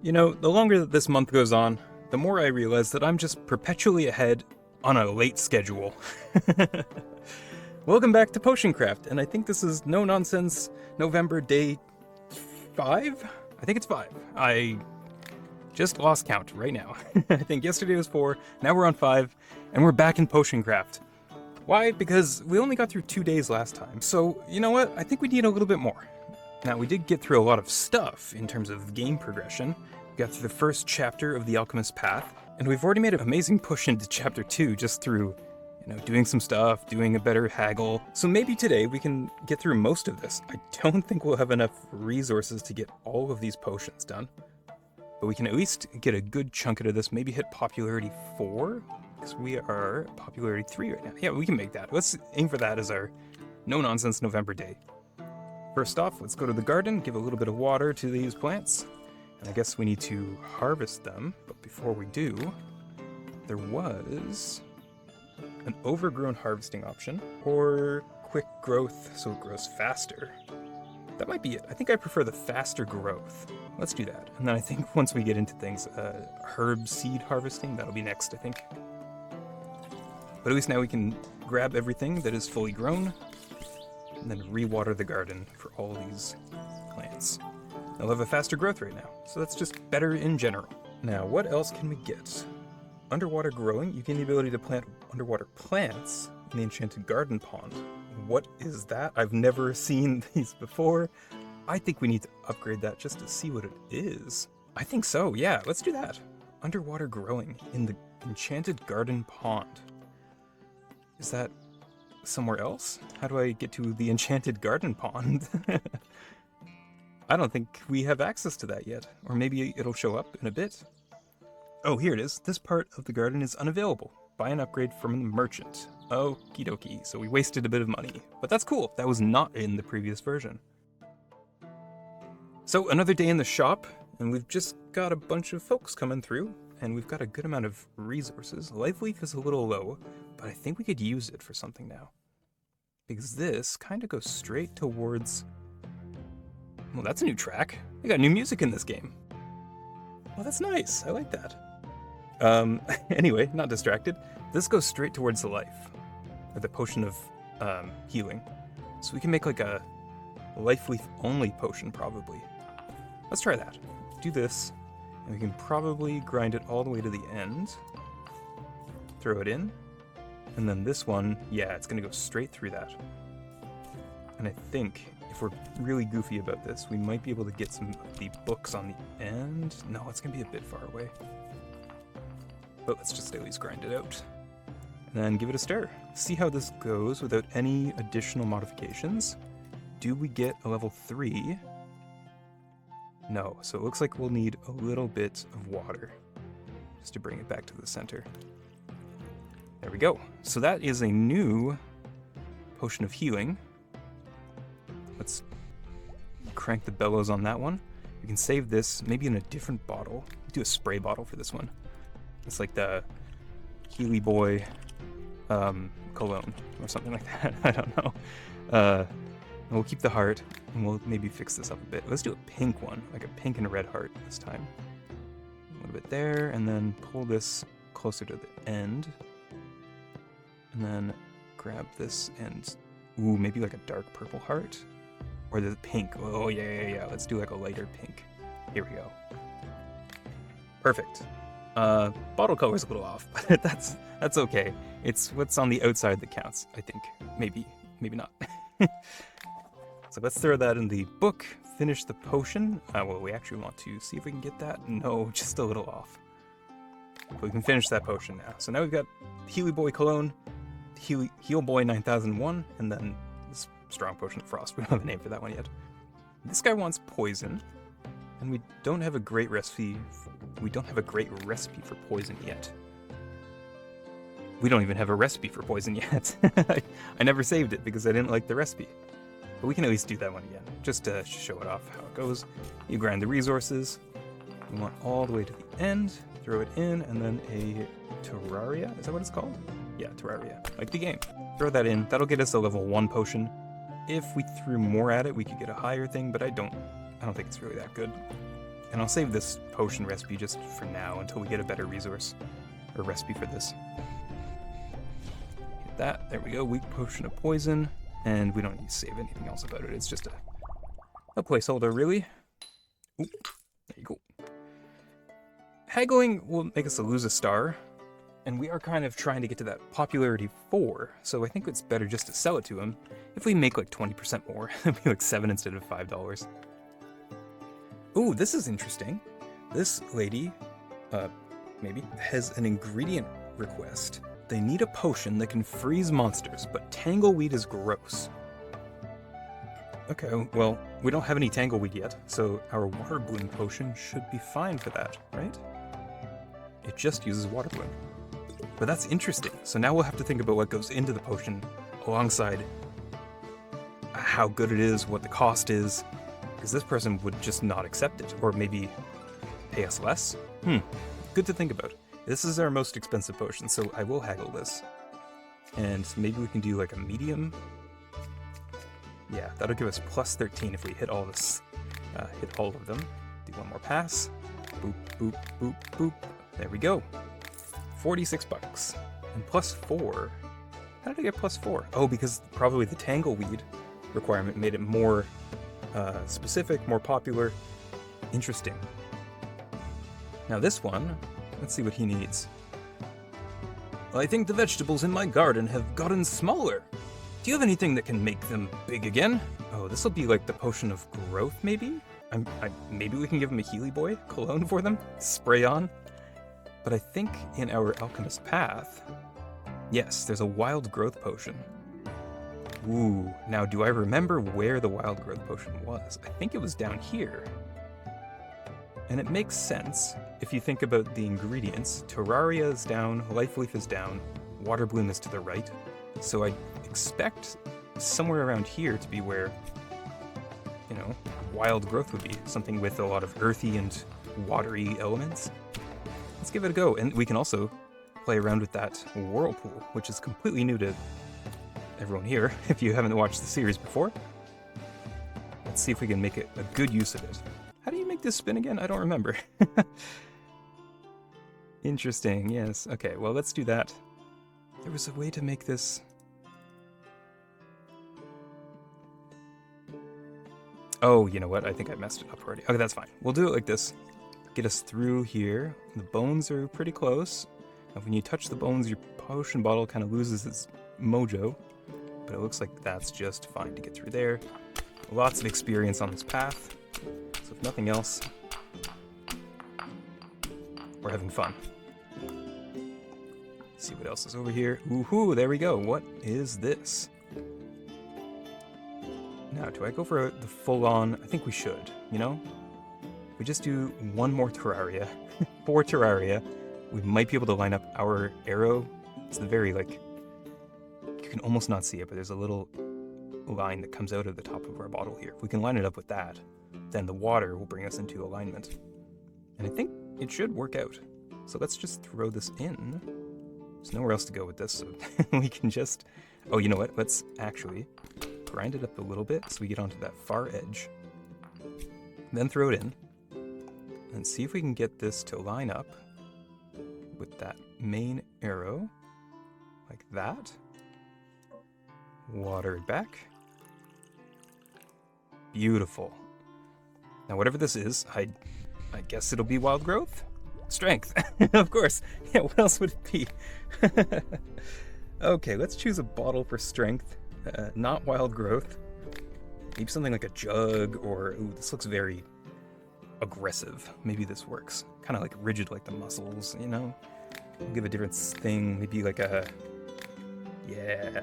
You know, the longer that this month goes on, the more I realize that I'm just perpetually ahead on a late schedule. Welcome back to Potion Craft, and I think this is No Nonsense November day 5? I think it's 5. I just lost count right now. I think yesterday was 4, now we're on 5, and we're back in Potion Craft. Why? Because we only got through 2 days last time, so you know what? I think we need a little bit more. Now, we did get through a lot of stuff in terms of game progression. We got through the first chapter of the Alchemist path, and we've already made an amazing push into chapter 2 just through, doing some stuff, doing a better haggle. So maybe today we can get through most of this. I don't think we'll have enough resources to get all of these potions done, but we can at least get a good chunk out of this, maybe hit popularity 4, because we are popularity 3 right now. Yeah, we can make that. Let's aim for that as our no-nonsense November day. First off, let's go to the garden, give a little bit of water to these plants, and I guess we need to harvest them, but before we do, there was an overgrown harvesting option, or quick growth so it grows faster. That might be it. I think I prefer the faster growth. Let's do that. And then I think once we get into things, herb seed harvesting, that'll be next, I think. But at least now we can grab everything that is fully grown, and then re-water the garden for all these plants. They'll have a faster growth right now, so that's just better in general. Now, what else can we get? Underwater growing, you gain the ability to plant underwater plants in the enchanted garden pond. What is that? I've never seen these before. I think we need to upgrade that just to see what it is. I think so, yeah, let's do that. Underwater growing in the enchanted garden pond. Is that somewhere else? How do I get to the enchanted garden pond? I don't think we have access to that yet. Or maybe it'll show up in a bit. Oh, here it is. This part of the garden is unavailable. Buy an upgrade from the merchant. Okie dokie. So we wasted a bit of money. But that's cool. That was not in the previous version. So another day in the shop, and we've just got a bunch of folks coming through, and we've got a good amount of resources. Life leaf is a little low, but I think we could use it for something now. Because this kind of goes straight towards... Well, that's a new track. They got new music in this game. Well, that's nice. I like that. Anyway, not distracted. This goes straight towards the life. Or the potion of healing. So we can make like a life leaf only potion, probably. Let's try that. Do this. And we can probably grind it all the way to the end. Throw it in. And then this one, yeah, it's going to go straight through that. And I think if we're really goofy about this, we might be able to get some of the books on the end. No, it's going to be a bit far away. But let's just at least grind it out. And then give it a stir. See how this goes without any additional modifications. Do we get a level 3? No, so it looks like we'll need a little bit of water just to bring it back to the center. There we go. So that is a new potion of healing. Let's crank the bellows on that one. We can save this maybe in a different bottle. Do a spray bottle for this one. It's like the Healy Boy cologne or something like that. I don't know. We'll keep the heart and we'll maybe fix this up a bit. Let's do a pink one, like a pink and a red heart this time. A little bit there, and then pull this closer to the end. And then grab this and, ooh, maybe like a dark purple heart? Or the pink. Oh, yeah. Let's do like a lighter pink. Here we go. Perfect. Bottle color's a little off, but that's okay. It's what's on the outside that counts, I think. Maybe not. So let's throw that in the book, finish the potion. Well, we actually want to see if we can get that. No, just a little off. But we can finish that potion now. So now we've got Healy Boy Cologne, Heal Boy 9001, and then this Strong Potion of Frost. We don't have a name for that one yet. This guy wants poison, and we don't have a great recipe. We don't have a great recipe for poison yet. We don't even have a recipe for poison yet. I never saved it because I didn't like the recipe. But we can at least do that one again, just to show it off how it goes. You grind the resources. We want all the way to the end. Throw it in, and then a Terraria. Is that what it's called? Yeah, Terraria. Like the game. Throw that in. That'll get us a level 1 potion. If we threw more at it, we could get a higher thing, but I don't think it's really that good. And I'll save this potion recipe just for now until we get a better resource or recipe for this. Hit that. There we go. Weak potion of poison. And we don't need to save anything else about it. It's just a placeholder, really. Ooh, there you go. Haggling will make us lose a star. And we are kind of trying to get to that popularity 4. So I think it's better just to sell it to him. If we make like 20% more, it'll be like 7 instead of $5. Ooh, this is interesting. This lady, maybe, has an ingredient request. They need a potion that can freeze monsters, but tangleweed is gross. Okay, well, we don't have any tangleweed yet, so our water bloom potion should be fine for that, right? It just uses water bloom. But that's interesting. So now we'll have to think about what goes into the potion alongside how good it is, what the cost is, because this person would just not accept it, or maybe pay us less. Good to think about. This is our most expensive potion, so I will haggle this. And maybe we can do like a medium. Yeah, that'll give us plus 13 if we hit all this, hit all of them. Do one more pass. Boop, boop, boop, boop. There we go. 46 bucks. And plus 4. How did I get plus 4? Oh, because probably the tangleweed requirement made it more specific, more popular. Interesting. Now this one, let's see what he needs. I think the vegetables in my garden have gotten smaller. Do you have anything that can make them big again? Oh, this will be like the potion of growth, maybe? Maybe we can give him a Healy Boy cologne for them? Spray on? But I think in our Alchemist path, yes, there's a wild growth potion. Ooh, now do I remember where the wild growth potion was? I think it was down here. And it makes sense if you think about the ingredients. Terraria is down, Life Leaf is down, Water Bloom is to the right. So I expect somewhere around here to be where, you know, wild growth would be. Something with a lot of earthy and watery elements. Let's give it a go. And we can also play around with that whirlpool, which is completely new to everyone here, if you haven't watched the series before. Let's see if we can make a good use of it. How do you make this spin again? I don't remember. Interesting, yes. Okay, well, let's do that. There was a way to make this... Oh, you know what? I think I messed it up already. Okay, that's fine. We'll do it like this. Get us through here. The bones are pretty close. And when you touch the bones, your potion bottle kind of loses its mojo. But it looks like that's just fine to get through there. Lots of experience on this path. So if nothing else, we're having fun. Let's see what else is over here. Woohoo, there we go. What is this? Now, do I go for the full-on? I think we should, you know? We just do one more Terraria, 4 Terraria. We might be able to line up our arrow. It's the very, like, you can almost not see it, but there's a little line that comes out of the top of our bottle here. If we can line it up with that, then the water will bring us into alignment. And I think it should work out. So let's just throw this in. There's nowhere else to go with this, so we can just... Oh, you know what? Let's actually grind it up a little bit so we get onto that far edge. Then throw it in. And see if we can get this to line up with that main arrow. Like that. Water it back. Beautiful. Now whatever this is, I guess it'll be wild growth? Strength, of course. Yeah, what else would it be? Okay, let's choose a bottle for strength, not wild growth. Maybe something like a jug, or, ooh, this looks very aggressive. Maybe this works. Kind of like rigid like the muscles, you know? We'll give a different thing, maybe like a, yeah.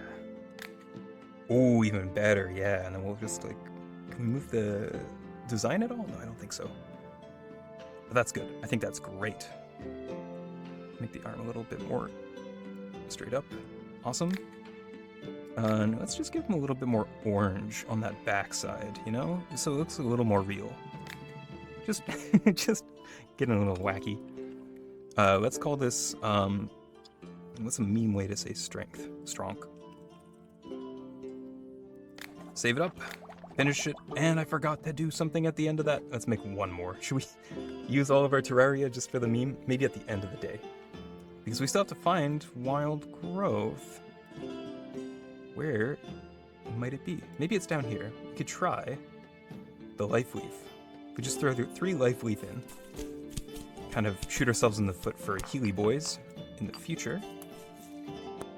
Oh, even better, yeah. And then we'll just like, can we move the design at all? No, I don't think so. But that's good. I think that's great. Make the arm a little bit more straight up. Awesome. And let's just give him a little bit more orange on that back side, you know? So it looks a little more real. Just, just getting a little wacky. Let's call this, what's a meme way to say strength? Strong. Save it up. finish it, and I forgot to do something at the end of that. Let's make one more. Should we use all of our terraria just for the meme? Maybe at the end of the day. Because we still have to find wild growth. Where might it be? Maybe it's down here. We could try the life leaf. If we just throw 3 life leaf in, kind of shoot ourselves in the foot for Healy boys in the future.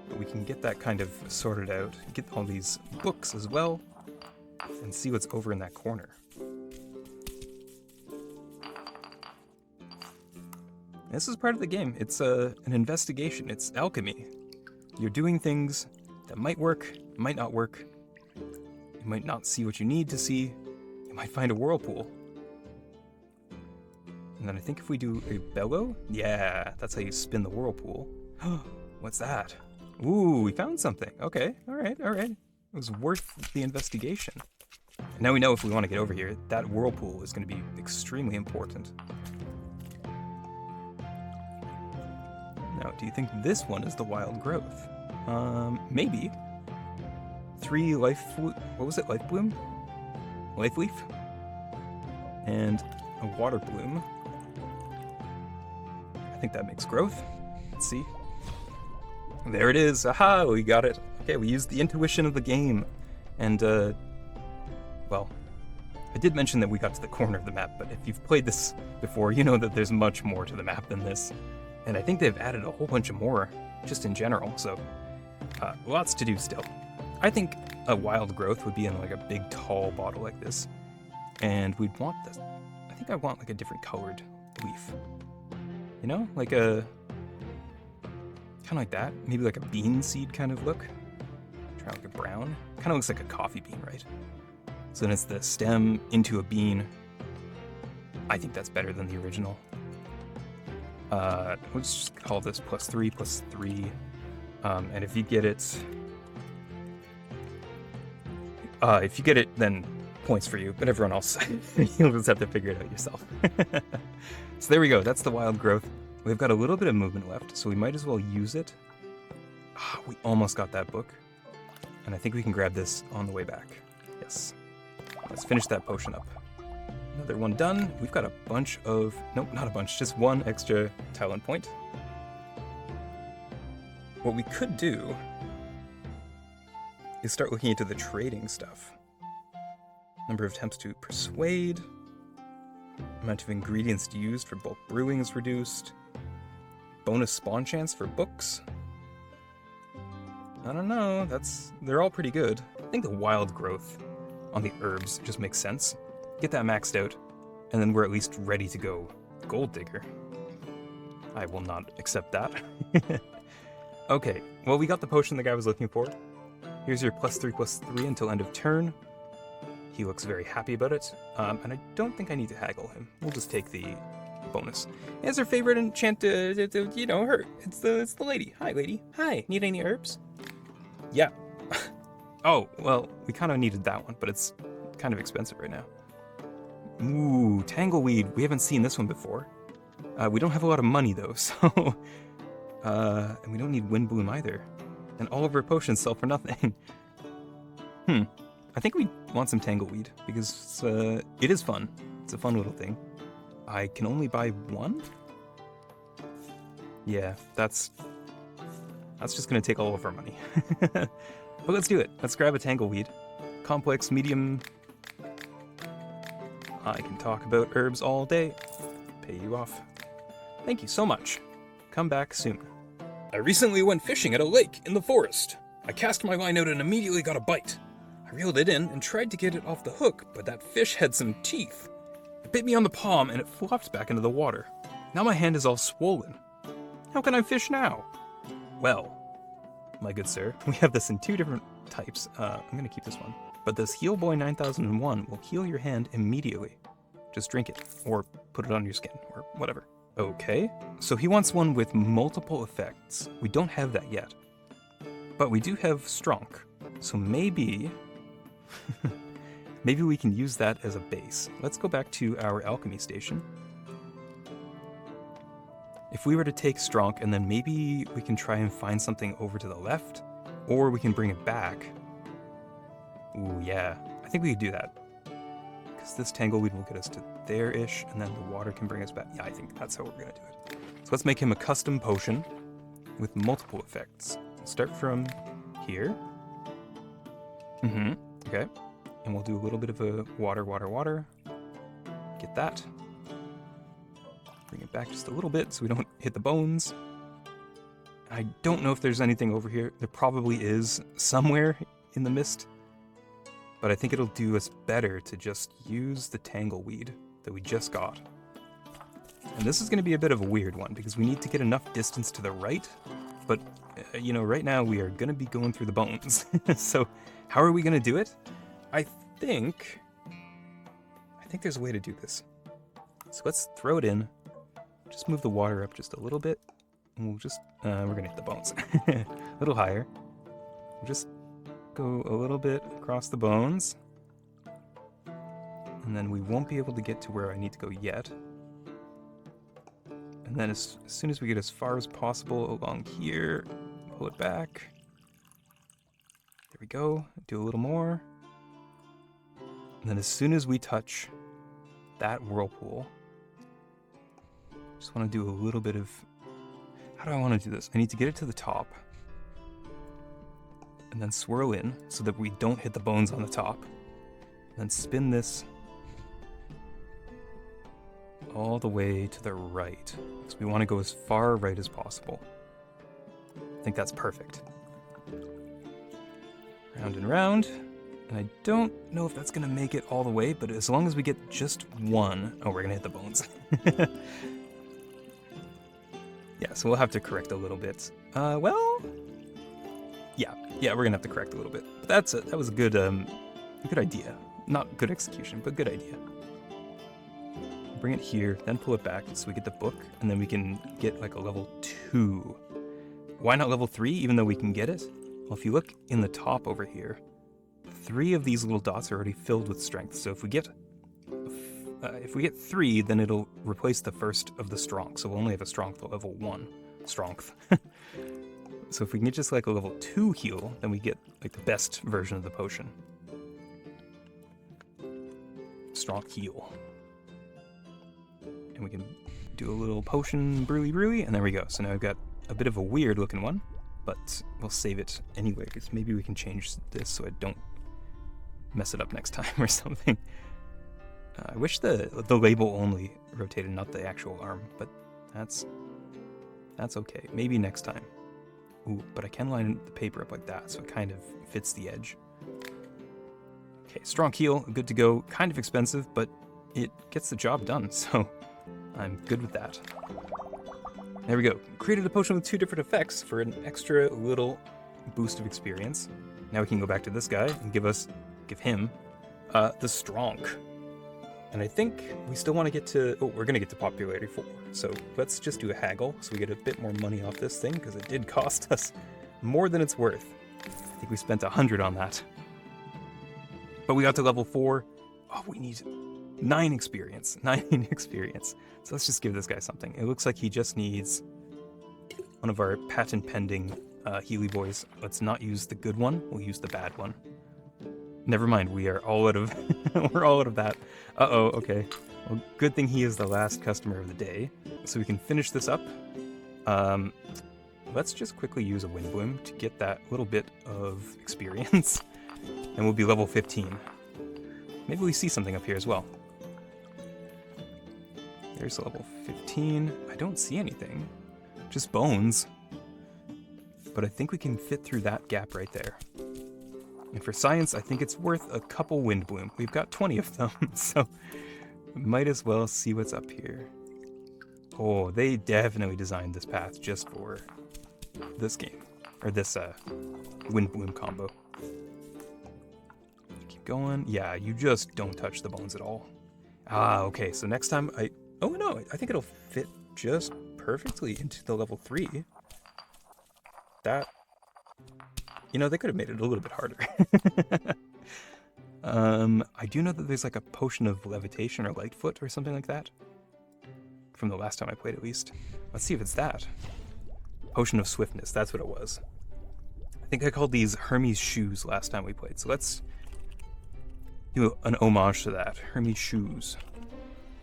But we can get that kind of sorted out, get all these books as well, and see what's over in that corner. This is part of the game. It's an investigation. It's alchemy. You're doing things that might work, might not work. You might not see what you need to see. You might find a whirlpool. And then I think if we do a bellow, yeah, that's how you spin the whirlpool. What's that? Ooh, we found something. Okay, all right. It was worth the investigation. And now we know if we want to get over here, that whirlpool is going to be extremely important. Now, do you think this one is the wild growth? Maybe. 3 life... What was it? Life bloom? Life leaf? And a water bloom. I think that makes growth. Let's see. There it is. Aha! We got it. Okay, we used the intuition of the game. And, well, I did mention that we got to the corner of the map, but if you've played this before, you know that there's much more to the map than this. And I think they've added a whole bunch of more, just in general, so lots to do still. I think a wild growth would be in like a big tall bottle like this, and we'd want this. I think I want like a different colored leaf. You know, like a, kind of like that, maybe like a bean seed kind of look. Try like a brown, kind of looks like a coffee bean, right? So then it's the stem into a bean. I think that's better than the original. Let's just call this +3/+3. And if you get it, then points for you, but everyone else, you'll just have to figure it out yourself. So there we go, that's the wild growth. We've got a little bit of movement left, so we might as well use it. We almost got that book. And I think we can grab this on the way back. Yes. Let's finish that potion up. Another one done. We've got a bunch of... Nope, not a bunch, just 1 extra talent point. What we could do is start looking into the trading stuff. Number of attempts to persuade. Amount of ingredients used for bulk brewing is reduced. Bonus spawn chance for books. I don't know, they're all pretty good. I think the wild growth on the herbs just makes sense. Get that maxed out, and then we're at least ready to go gold digger. I will not accept that. Okay, well, we got the potion the guy was looking for. Here's your +3/+3 until end of turn. He looks very happy about it, and I don't think I need to haggle him. We'll just take the bonus. It's her favorite enchant, you know, her. It's the lady. Hi, lady. Hi, need any herbs? Yeah. Oh, well, we kind of needed that one, but it's kind of expensive right now. Ooh, tangleweed. We haven't seen this one before. We don't have a lot of money, though, so... and we don't need wind bloom either. And all of our potions sell for nothing. I think we want some tangleweed, because it is fun. It's a fun little thing. I can only buy 1? Yeah, that's just gonna take all of our money. But let's do it. Let's grab a tangleweed. Complex, medium... I can talk about herbs all day. Pay you off. Thank you so much. Come back soon. I recently went fishing at a lake in the forest. I cast my line out and immediately got a bite. I reeled it in and tried to get it off the hook, but that fish had some teeth. It bit me on the palm and it flopped back into the water. Now my hand is all swollen. How can I fish now? Well, my good sir, we have this in 2 different types. I'm gonna keep this one. But this Heal Boy 9001 will heal your hand immediately. Just drink it, or put it on your skin, or whatever. Okay, so he wants one with multiple effects. We don't have that yet. But we do have Stronk, so maybe... maybe we can use that as a base. Let's go back to our alchemy station. If we were to take Stronk, and then maybe we can try and find something over to the left, or we can bring it back. Ooh, yeah. I think we could do that. Because this tangleweed will get us to there-ish, and then the water can bring us back. Yeah, I think that's how we're going to do it. So let's make him a custom potion with multiple effects. We'll start from here. Okay. And we'll do a little bit of a water, water, water. Get that. Bring it back just a little bit so we don't hit the bones. I don't know if there's anything over here. There probably is somewhere in the mist. But I think it'll do us better to just use the tangleweed that we just got. And this is going to be a bit of a weird one because we need to get enough distance to the right. But, you know, right now we are going to be going through the bones. So how are we going to do it? I think there's a way to do this. So let's throw it in. Just move the water up just a little bit. And we'll just, we're going to hit the bones. A little higher. We'll just go a little bit across the bones. And then we won't be able to get to where I need to go yet. And then as soon as we get as far as possible along here, pull it back. There we go. Do a little more. And then as soon as we touch that whirlpool, just want to do a little bit of... How do I want to do this? I need to get it to the top. And then swirl in so that we don't hit the bones on the top. And then spin this all the way to the right. So we want to go as far right as possible. I think that's perfect. Round and round. And I don't know if that's going to make it all the way, but as long as we get just one... Oh, we're going to hit the bones. Yeah, so we'll have to correct a little bit. Well... Yeah, we're going to have to correct a little bit. But that was a good idea. Not good execution, but good idea. Bring it here, then pull it back so we get the book, and then we can get like a level 2. Why not level 3, even though we can get it? Well, if you look in the top over here, 3 of these little dots are already filled with strength. So if we get 3, then it'll replace the first of the strong. So we'll only have a strength at level 1. Strength. So if we can get just like a level 2 heal, then we get like the best version of the potion. Strong heal. And we can do a little potion brewy, and there we go. So now I've got a bit of a weird looking one, but we'll save it anyway, because maybe we can change this so I don't mess it up next time or something. I wish the label only rotated, not the actual arm, but that's okay. Maybe next time. Ooh, but I can line the paper up like that, so it kind of fits the edge. Okay, strong heal, good to go. Kind of expensive, but it gets the job done, so I'm good with that. There we go. Created a potion with 2 different effects for an extra little boost of experience. Now we can go back to this guy and give him the strong. And I think we still want to get to... Oh, we're going to get to popularity 4. So let's just do a haggle so we get a bit more money off this thing, because it did cost us more than it's worth. I think we spent 100 on that. But we got to level 4. Oh, we need 9 experience. 9 experience. So let's just give this guy something. It looks like he just needs one of our patent pending Healy boys. Let's not use the good one. We'll use the bad one. Never mind, we are all out of we're all out of that. Uh-oh, okay. Well, good thing he is the last customer of the day. So we can finish this up. Let's just quickly use a Wind Bloom to get that little bit of experience. And we'll be level 15. Maybe we see something up here as well. There's level 15. I don't see anything. Just bones. But I think we can fit through that gap right there. And for science, I think it's worth a couple Wind Bloom. We've got 20 of them, so might as well see what's up here. Oh, they definitely designed this path just for this game, or this Wind Bloom combo. Keep going. Yeah, you just don't touch the bones at all. Ah, okay, so next time oh no, I think it'll fit just perfectly into the level 3. That... You know, they could have made it a little bit harder. I do know that there's like a potion of levitation or lightfoot or something like that. From the last time I played, at least. Let's see if it's that. Potion of swiftness, that's what it was. I think I called these Hermes shoes last time we played. So let's do an homage to that. Hermes shoes.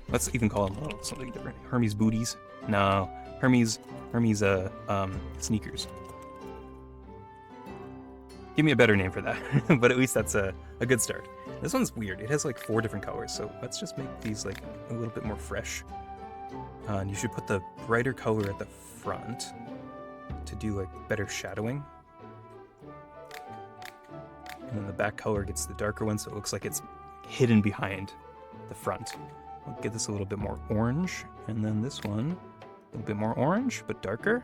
Let's even call them something different. Hermes booties. No, Hermes sneakers. Give me a better name for that. But at least that's a good start. This one's weird. It has like 4 different colors, so let's just make these like a little bit more fresh. And you should put the brighter color at the front to do like better shadowing. And then the back color gets the darker one, so it looks like it's hidden behind the front. We'll get this a little bit more orange, and then this one a little bit more orange, but darker.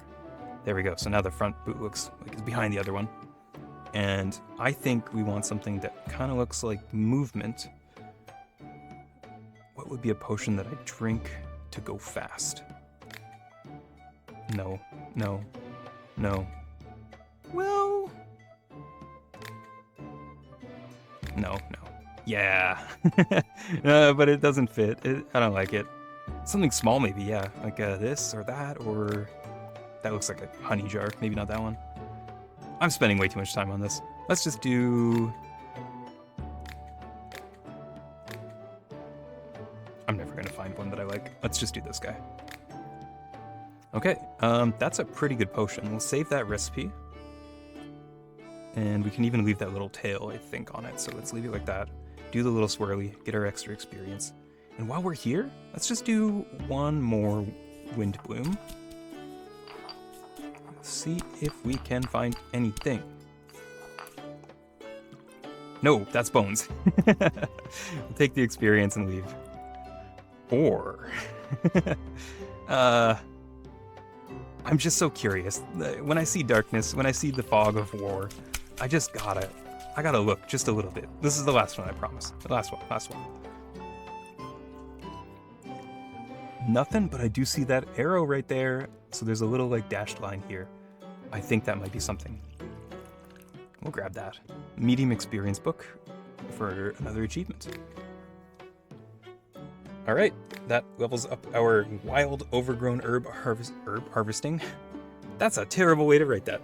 There we go. So now the front boot looks like it's behind the other one. And I think we want something that kind of looks like movement. What would be a potion that I drink to go fast? No. Well... No. Yeah. But it doesn't fit. I don't like it. Something small maybe, yeah. Like this or that, or... That looks like a honey jar. Maybe not that one. I'm spending way too much time on this. Let's just do... I'm never going to find one that I like. Let's just do this guy. Okay, that's a pretty good potion. We'll save that recipe. And we can even leave that little tail, I think, on it. So let's leave it like that. Do the little swirly, get our extra experience. And while we're here, let's just do one more Wind Bloom. See if we can find anything. No, that's bones. We'll take the experience and leave. Or... I'm just so curious. When I see darkness, when I see the fog of war, I gotta look just a little bit. This is the last one, I promise. The last one. Nothing, but I do see that arrow right there. So there's a little like dashed line here. I think that might be something. We'll grab that. Medium experience book for another achievement. All right, that levels up our wild overgrown herb harvesting. That's a terrible way to write that.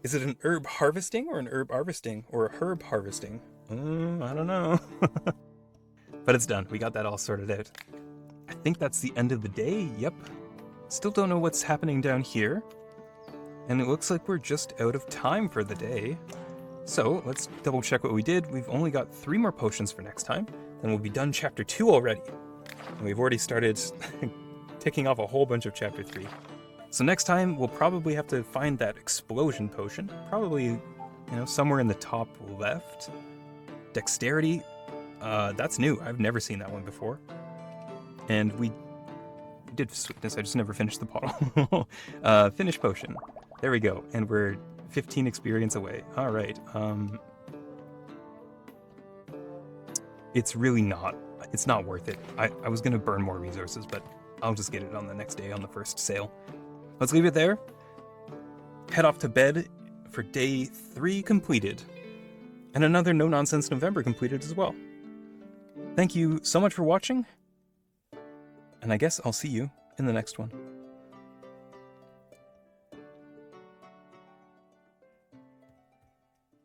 Is it an herb harvesting or an herb harvesting or a herb harvesting? I don't know. But it's done. We got that all sorted out. I think that's the end of the day. Yep. Still don't know what's happening down here. And it looks like we're just out of time for the day. So let's double check what we did. We've only got 3 more potions for next time. Then we'll be done chapter 2 already. And we've already started ticking off a whole bunch of chapter 3. So next time we'll probably have to find that explosion potion. Probably, somewhere in the top left. Dexterity. That's new. I've never seen that one before. And we did sweetness. I just never finished the bottle. Finish potion. There we go. And we're 15 experience away. All right. It's really not. It's not worth it. I was going to burn more resources, but I'll just get it on the next day on the first sale. Let's leave it there. Head off to bed for day 3 completed. And another No Nonsense November completed as well. Thank you so much for watching. And I guess I'll see you in the next one.